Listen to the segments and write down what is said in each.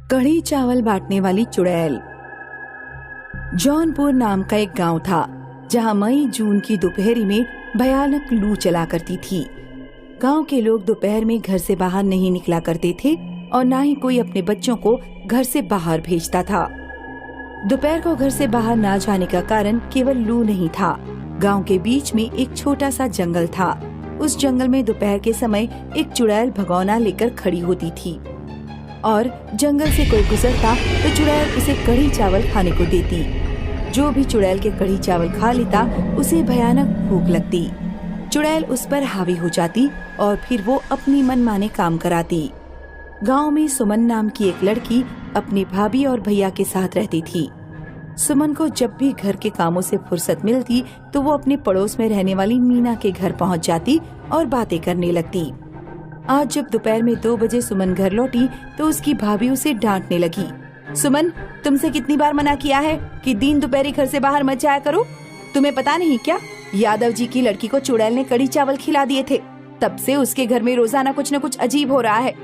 कढ़ी चावल बांटने वाली चुड़ैल। जौनपुर नाम का एक गांव था जहां मई जून की दोपहरी में भयानक लू चला करती थी। गांव के लोग दोपहर में घर से बाहर नहीं निकला करते थे और ना ही कोई अपने बच्चों को घर से बाहर भेजता था। दोपहर को घर से बाहर ना जाने का कारण केवल लू नहीं था। गांव के बीच में एक छोटा सा जंगल था। उस जंगल में दोपहर के समय एक चुड़ैल भगोना लेकर खड़ी होती थी और जंगल से कोई गुजरता तो चुड़ैल उसे कढ़ी चावल खाने को देती। जो भी चुड़ैल के कढ़ी चावल खा लेता उसे भयानक भूख लगती। चुड़ैल उस पर हावी हो जाती और फिर वो अपनी मनमाने काम कराती। गांव में सुमन नाम की एक लड़की अपनी भाभी और भैया के साथ रहती थी। सुमन को जब भी घर के कामों से फुर्सत मिलती तो वो अपने पड़ोस में रहने वाली मीना के घर पहुंच जाती और बातें करने लगती। आज जब दोपहर में 2 बजे सुमन घर लौटी तो उसकी भाभी उसे डांटने लगी। सुमन, तुमसे कितनी बार मना किया है कि दिन दोपहरी घर से बाहर मत जाया करो। तुम्हें पता नहीं क्या, यादव जी की लड़की को चुड़ैल ने कढ़ी चावल खिला दिए थे। तब से उसके घर में रोजाना कुछ न कुछ अजीब हो रहा है।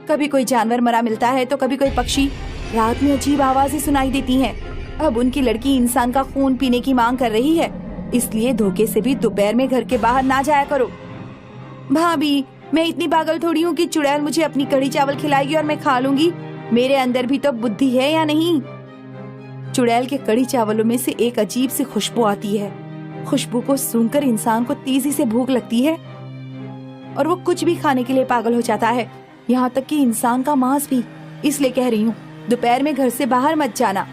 कभी कोई जानवर मरा मिलता है तो कभी कोई पक्षी। रात में अजीब आवाजें सुनाई देती हैं। अब उनकी लड़की इंसान का खून पीने की मांग कर रही है, इसलिए धोखे से भी दोपहर में घर के बाहर ना जाया करो। भाभी, मैं इतनी पागल थोड़ी हूँ कि चुड़ैल मुझे अपनी कढ़ी चावल खिलाएगी और मैं खा लूंगी। मेरे अंदर भी तो बुद्धि है या नहीं। चुड़ैल के कढ़ी चावलों में से एक अजीब सी खुशबू आती है। खुशबू को सूंघकर इंसान को तेजी से भूख लगती है और वो कुछ भी खाने के लिए पागल हो जाता है, यहाँ तक कि इंसान का मांस भी। इसलिए कह रही हूँ, दोपहर में घर से बाहर मत जाना।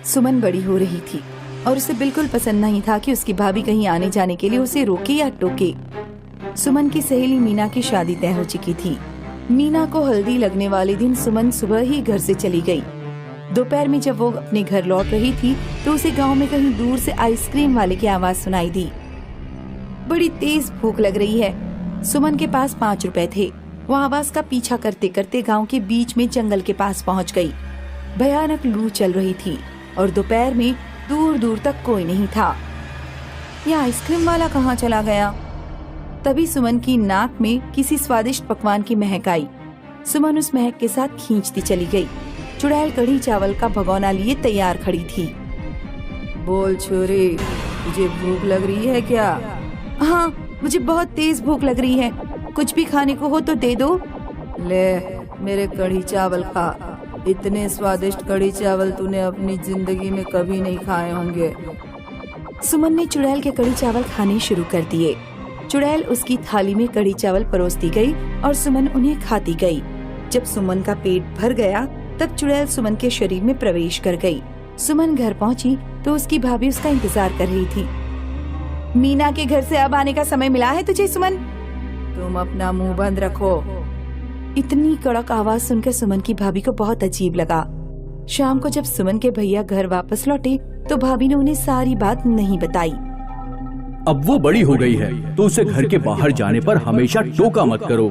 सुमन बड़ी हो रही थी और उसे बिल्कुल पसंद नहीं था कि उसकी भाभी कहीं आने जाने के लिए उसे रोके या टोके। सुमन की सहेली मीना की शादी तय हो चुकी थी। मीना को हल्दी लगने वाले दिन सुमन सुबह ही घर से चली गई। दोपहर में जब वो अपने घर लौट रही थी तो उसे गांव में कहीं दूर से आइसक्रीम वाले की आवाज सुनाई दी। बड़ी तेज भूख लग रही है। सुमन के पास 5 रुपए थे। वो आवाज का पीछा करते करते गांव के बीच में जंगल के पास पहुंच गई। भयानक लू चल रही थी और दोपहर में दूर दूर तक कोई नहीं था। यह आइसक्रीम वाला कहाँ चला गया? तभी सुमन की नाक में किसी स्वादिष्ट पकवान की महक आई। सुमन उस महक के साथ खींचती चली गई। चुड़ैल कढ़ी चावल का भगोना लिए तैयार खड़ी थी। बोल छोरी, तुझे भूख लग रही है क्या? हाँ, मुझे बहुत तेज भूख लग रही है। कुछ भी खाने को हो तो दे दो। ले, मेरे कढ़ी चावल खा। इतने स्वादिष्ट कढ़ी चावल तूने अपनी जिंदगी में कभी नहीं खाए होंगे। सुमन ने चुड़ैल के कढ़ी चावल खाने शुरू कर दिए। चुड़ैल उसकी थाली में कढ़ी चावल परोसती गई और सुमन उन्हें खाती गई। जब सुमन का पेट भर गया तब चुड़ैल सुमन के शरीर में प्रवेश कर गई। सुमन घर पहुंची तो उसकी भाभी उसका इंतजार कर रही थी। मीना के घर से अब आने का समय मिला है तुझे सुमन। तुम अपना मुंह बंद रखो। इतनी कड़क आवाज सुनकर सुमन की भाभी को बहुत अजीब लगा। शाम को जब सुमन के भैया घर वापस लौटे तो भाभी ने उन्हें सारी बात नहीं बताई। अब वो बड़ी हो गई है तो उसे घर के बाहर जाने पर हमेशा टोका मत करो।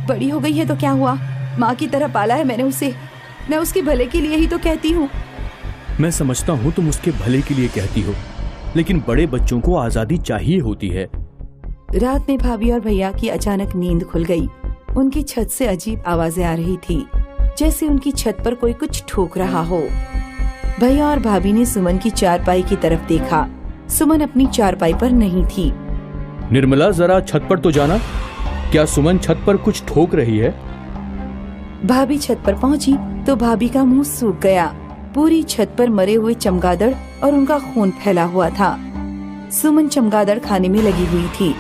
बड़ी हो गई है तो क्या हुआ? माँ की तरह पाला है मैंने उसे। मैं उसके भले के लिए ही तो कहती हूँ। मैं समझता हूँ तुम उसके भले के लिए कहती हो, लेकिन बड़े बच्चों को आजादी चाहिए होती है। रात में भाभी और भैया की अचानक नींद खुल गई। उनकी छत से अजीब आवाजें आ रही थी, जैसे उनकी छत पर कोई कुछ ठोक रहा हो। भैया और भाभी ने सुमन की चारपाई की तरफ देखा। सुमन अपनी चारपाई पर नहीं थी। निर्मला, जरा छत पर तो जाना। क्या सुमन छत पर कुछ ठोक रही है? भाभी छत पर पहुंची तो भाभी का मुंह सूख गया। पूरी छत पर मरे हुए चमगादड़ और उनका खून फैला हुआ था। सुमन चमगादड़ खाने में लगी हुई थी।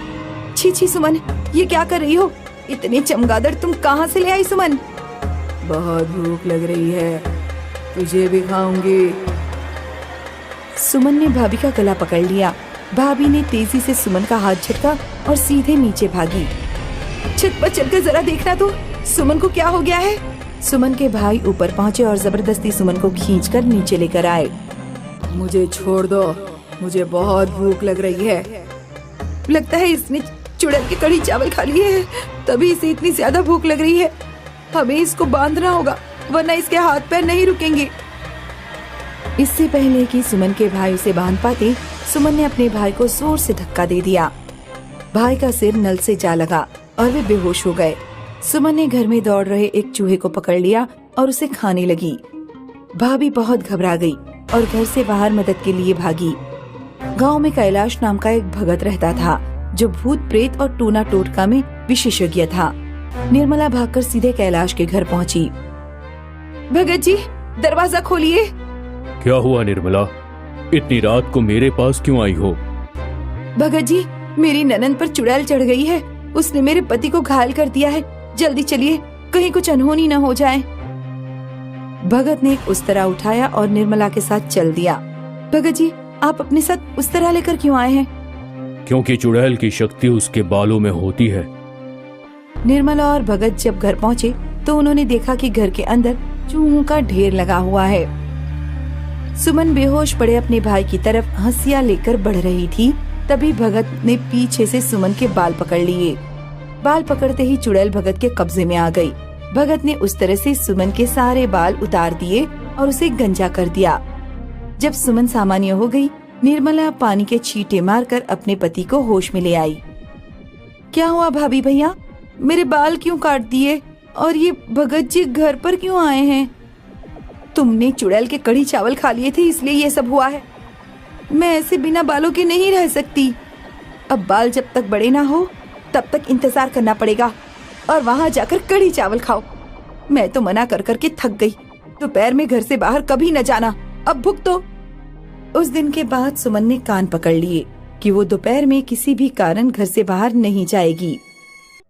छी छी सुमन, ये क्या कर रही हो? इतने चमगादड़ तुम कहाँ से ले आई सुमन? बहुत भूख लग रही है, तुझे भी खाऊंगी। सुमन ने भाभी का गला पकड़ लिया। भाभी ने तेजी से सुमन का हाथ झटका और सीधे नीचे भागी। छत पर चलकर जरा देखना तो, सुमन को क्या हो गया है? सुमन के भाई ऊपर पहुँचे और जबरदस्ती सुमन को खींचकर नीचे लेकर आए। मुझे छोड़ दो, मुझे बहुत भूख लग रही है। लगता है इसने चुड़ैल की कढ़ी चावल खा लिए हैं, तभी इसे इतनी ज्यादा भूख लग रही है। हमें इसको बांधना होगा, वरना इसके हाथ पैर नहीं रुकेंगे। इससे पहले कि सुमन के भाई उसे बांध पाते, सुमन ने अपने भाई को जोर से धक्का दे दिया। भाई का सिर नल से जा लगा और वे बेहोश हो गए। सुमन ने घर में दौड़ रहे एक चूहे को पकड़ लिया और उसे खाने लगी। भाभी बहुत घबरा गई और घर से बाहर मदद के लिए भागी। गांव में कैलाश नाम का एक भगत रहता था जो भूत प्रेत और टूना टोटका में विशेषज्ञ था। निर्मला भागकर सीधे कैलाश के घर पहुंची। भगत जी, दरवाजा खोलिए। क्या हुआ निर्मला, इतनी रात को मेरे पास क्यों आई हो? भगत जी, मेरी ननद पर चुड़ैल चढ़ गई है। उसने मेरे पति को घायल कर दिया है। जल्दी चलिए, कहीं कुछ अनहोनी न हो जाए। भगत ने उस तरह उठाया और निर्मला के साथ चल दिया। भगत जी, आप अपने साथ उस तरह लेकर क्यों आए हैं? क्योंकि चुड़ैल की शक्ति उसके बालों में होती है। निर्मला और भगत जब घर पहुँचे तो उन्होंने देखा कि घर के अंदर चूहों का ढेर लगा हुआ है। सुमन बेहोश पड़े अपने भाई की तरफ हंसिया लेकर बढ़ रही थी। तभी भगत ने पीछे से सुमन के बाल पकड़ लिए। बाल पकड़ते ही चुड़ैल भगत के कब्जे में आ गई। भगत ने उस तरह से सुमन के सारे बाल उतार दिए और उसे गंजा कर दिया। जब सुमन सामान्य हो गई, निर्मला पानी के छींटे मारकर अपने पति को होश में ले आई। क्या हुआ भाभी भैया, मेरे बाल क्यों काट दिए और ये भगत जी घर पर क्यों आए हैं? तुमने चुड़ैल के कढ़ी चावल खा लिए थे इसलिए ये सब हुआ है। मैं ऐसे बिना बालों के नहीं रह सकती। अब बाल जब तक बड़े ना हो तब तक इंतजार करना पड़ेगा और वहाँ जाकर कढ़ी चावल खाओ। मैं तो मना कर करके थक गई। दोपहर में घर से बाहर कभी न जाना, अब भुगतो। उस दिन के बाद सुमन ने कान पकड़ लिए कि वो दोपहर में किसी भी कारण घर से बाहर नहीं जाएगी।